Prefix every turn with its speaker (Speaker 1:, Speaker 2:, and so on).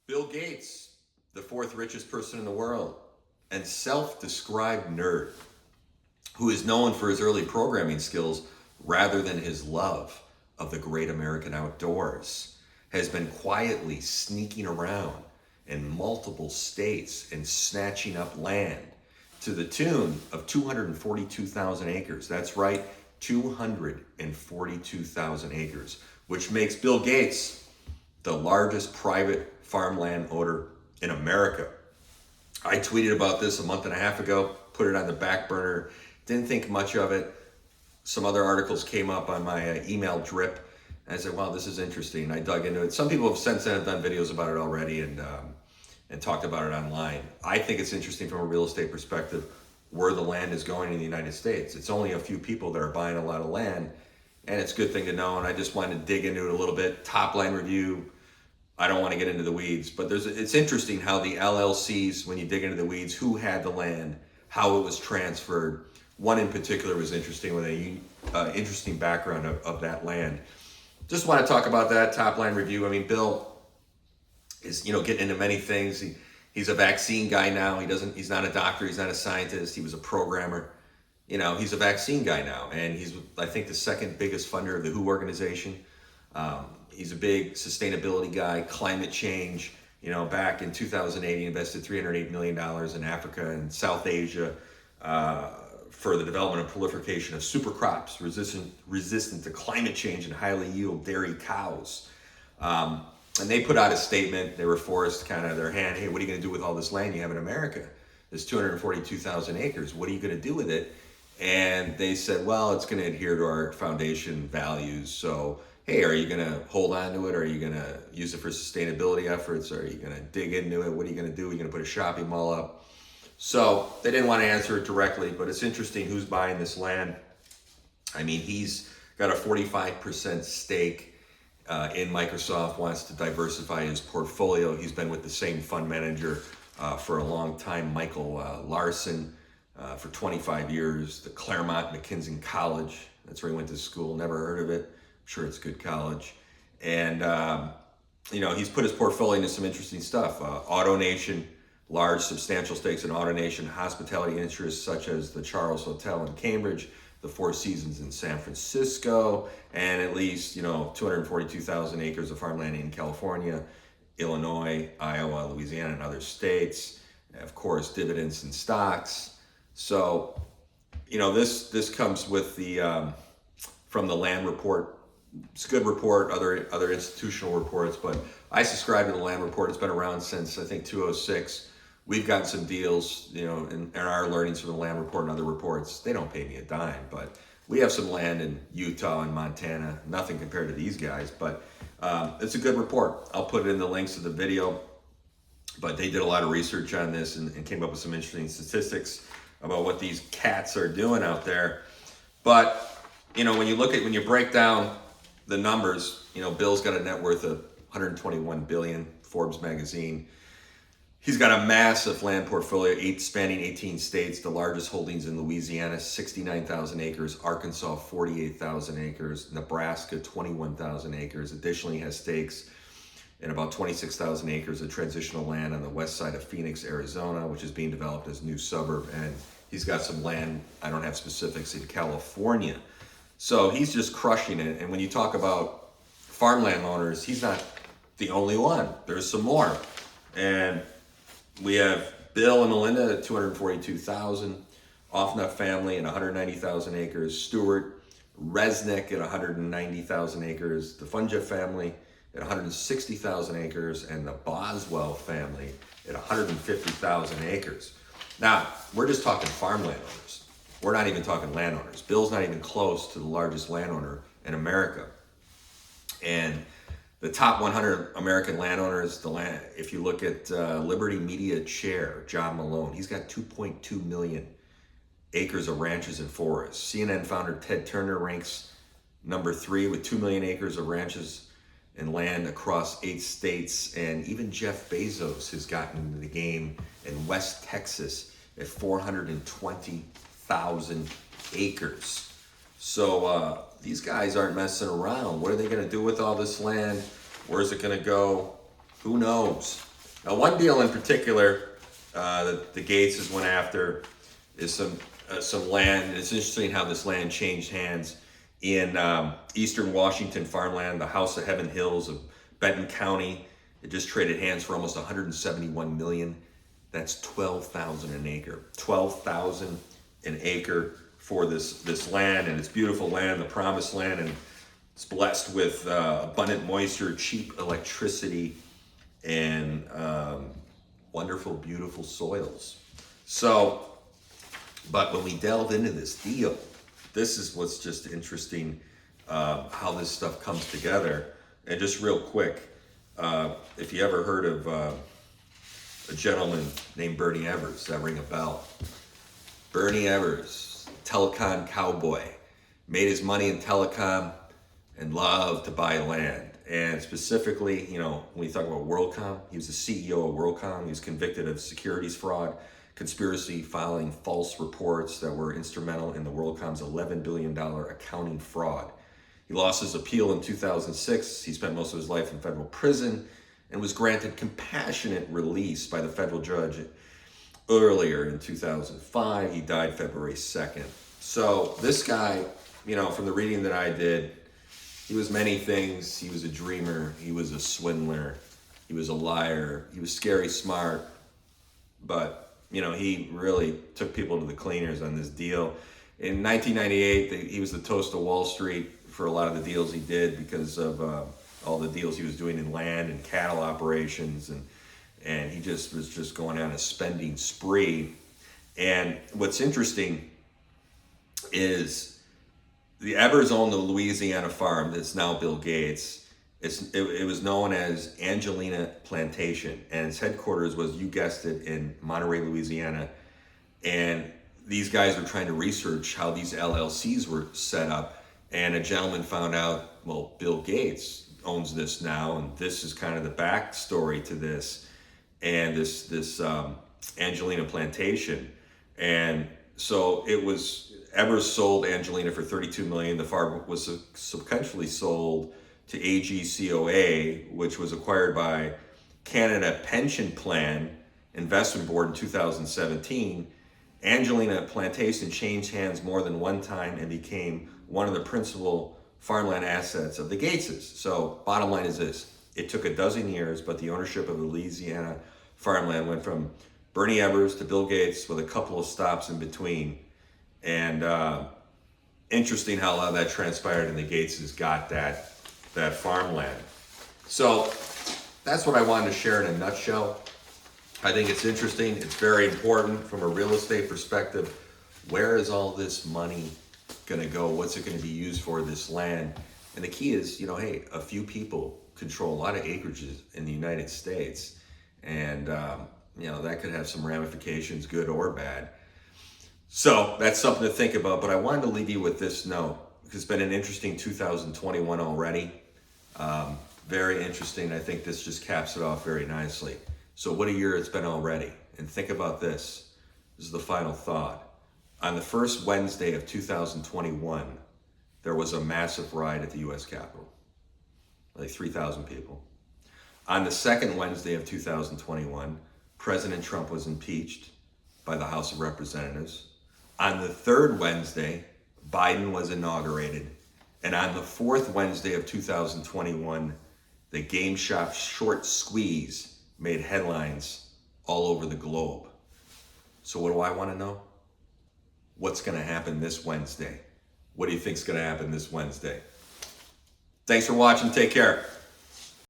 Speaker 1: Bill Gates, the fourth richest person in the world, and self-described nerd, who is known for his early programming skills rather than his love of the great American outdoors, has been quietly sneaking around in multiple states and snatching up land to the tune of 242,000 acres. That's right, 242,000 acres, which makes Bill Gates the largest private farmland owner in America. I tweeted about this a month and a half ago, put it on the back burner, didn't think much of it. Some other articles came up on my email drip, and I said, wow, this is interesting. I dug into it. Some people have since then have done videos about it already and talked about it online. I think it's interesting from a real estate perspective where the land is going in the United States. It's only a few people that are buying a lot of land, and it's a good thing to know, and I just wanted to dig into it a little bit. Top line review. I don't want to get into the weeds, but it's interesting how the LLCs, when you dig into the weeds, who had the land, how it was transferred. One in particular was interesting with a interesting background of that land. Just want to talk about that top line review. I mean, Bill is, getting into many things. He's a vaccine guy now. He's not a doctor. He's not a scientist. He was a programmer. He's a vaccine guy now, and he's, I think, the second biggest funder of the WHO organization. He's a big sustainability guy, climate change. Back in 2008, he invested $308 million in Africa and South Asia for the development and proliferation of super crops resistant to climate change and highly yield dairy cows. And they put out a statement. They were forced kind of their hand. Hey, what are you going to do with all this land you have in America? There's 242,000 acres. What are you going to do with it? And they said, well, it's going to adhere to our foundation values. So, hey, are you going to hold on to it? Are you going to use it for sustainability efforts? Are you going to dig into it? What are you going to do? Are you going to put a shopping mall up? So they didn't want to answer it directly, but it's interesting who's buying this land. I mean, he's got a 45% stake in Microsoft, wants to diversify his portfolio. He's been with the same fund manager for a long time, Michael Larson, for 25 years, the Claremont McKinsey College. That's where he went to school. Never heard of it. Sure, it's a good college. And, he's put his portfolio into some interesting stuff. AutoNation, large substantial stakes in AutoNation, hospitality interests such as the Charles Hotel in Cambridge, the Four Seasons in San Francisco, and at least, 242,000 acres of farmland in California, Illinois, Iowa, Louisiana, and other states. And of course, dividends and stocks. So, this comes with the, from the Land Report. It's a good report, other institutional reports, but I subscribe to the Land Report. It's been around since, I think, 2006. We've gotten some deals, in our learnings from the Land Report and other reports. They don't pay me a dime, but we have some land in Utah and Montana. Nothing compared to these guys, but it's a good report. I'll put it in the links to the video, but they did a lot of research on this and came up with some interesting statistics about what these cats are doing out there. But, when you break down the numbers, Bill's got a net worth of 121 billion, Forbes magazine. He's got a massive land portfolio, spanning 18 states, the largest holdings in Louisiana, 69,000 acres, Arkansas, 48,000 acres, Nebraska, 21,000 acres. Additionally, he has stakes in about 26,000 acres of transitional land on the west side of Phoenix, Arizona, which is being developed as a new suburb. And he's got some land, I don't have specifics, in California. So he's just crushing it. And when you talk about farmland owners, he's not the only one. There's some more. And we have Bill and Melinda at 242,000, Offnut family at 190,000 acres, Stewart Resnick at 190,000 acres, the Funja family at 160,000 acres, and the Boswell family at 150,000 acres. Now, we're just talking farmland owners. We're not even talking landowners. Bill's not even close to the largest landowner in America. And the top 100 American landowners, if you look at Liberty Media chair, John Malone, he's got 2.2 million acres of ranches and forests. CNN founder Ted Turner ranks number 3 with 2 million acres of ranches and land across 8 states. And even Jeff Bezos has gotten into the game in West Texas at 420,000 acres. So these guys aren't messing around. What are they going to do with all this land? Where's it going to go? Who knows? Now, one deal in particular that the Gateses went after is some land. It's interesting how this land changed hands in eastern Washington farmland, the House of Heaven Hills of Benton County. It just traded hands for almost 171 million. That's 12,000 an acre. 12,000 an acre for this land, and it's beautiful land, the promised land, and it's blessed with abundant moisture, cheap electricity, and wonderful, beautiful soils. So, but when we delve into this deal, this is what's just interesting, how this stuff comes together. And just real quick, if you ever heard of a gentleman named Bernie Evers, does that ring a bell? Bernie Evers, telecom cowboy, made his money in telecom and loved to buy land. And specifically, you know, when you talk about WorldCom, he was the CEO of WorldCom. He was convicted of securities fraud, conspiracy, filing false reports that were instrumental in the WorldCom's $11 billion accounting fraud. He lost his appeal in 2006. He spent most of his life in federal prison and was granted compassionate release by the federal judge earlier in 2005. He died February 2nd. So this guy, you know, from the reading that I did, he was many things. He was a dreamer. He was a swindler. He was a liar. He was scary smart. But, you know, he really took people to the cleaners on this deal. In 1998, he was the toast of Wall Street for a lot of the deals he did because of all the deals he was doing in land and cattle operations, and he just was just going on a spending spree. And what's interesting is the Evers owned the Louisiana farm that's now Bill Gates. It was known as Angelina Plantation, and its headquarters was, you guessed it, in Monterey, Louisiana. And these guys were trying to research how these LLCs were set up, and a gentleman found out, well, Bill Gates owns this now, and this is kind of the backstory to this, and this Angelina Plantation. And so it was, Evers sold Angelina for $32 million. The farm was subsequently sold to AGCOA, which was acquired by Canada Pension Plan Investment Board in 2017. Angelina Plantation changed hands more than one time and became one of the principal farmland assets of the Gateses. So bottom line is this: it took a dozen years, but the ownership of Louisiana farmland went from Bernie Evers to Bill Gates with a couple of stops in between. And interesting how that transpired, and the Gateses got that farmland. So that's what I wanted to share in a nutshell. I think it's interesting. It's very important from a real estate perspective. Where is all this money going to go? What's it going to be used for, this land? And the key is, you know, hey, a few people control a lot of acreages in the United States. And, you know, that could have some ramifications, good or bad. So that's something to think about. But I wanted to leave you with this note, because it's been an interesting 2021 already. Very interesting. I think this just caps it off very nicely. So what a year it's been already. And think about this. This is the final thought. On the first Wednesday of 2021, there was a massive riot at the U.S. Capitol. Like 3,000 people. On the second Wednesday of 2021, President Trump was impeached by the House of Representatives. On the third Wednesday, Biden was inaugurated. And on the fourth Wednesday of 2021, the Game Shop short squeeze made headlines all over the globe. So what do I want to know? What's going to happen this Wednesday? What do you think is going to happen this Wednesday? Thanks for watching. Take care.